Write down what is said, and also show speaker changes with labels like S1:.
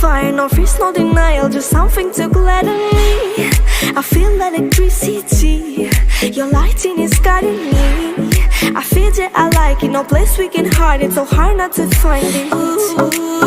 S1: fire, no freeze, no denial, just something to gladden me. I feel electricity, your lighting is guiding me. I feel that I like it, no place we can hide it, so hard not to find it. Ooh.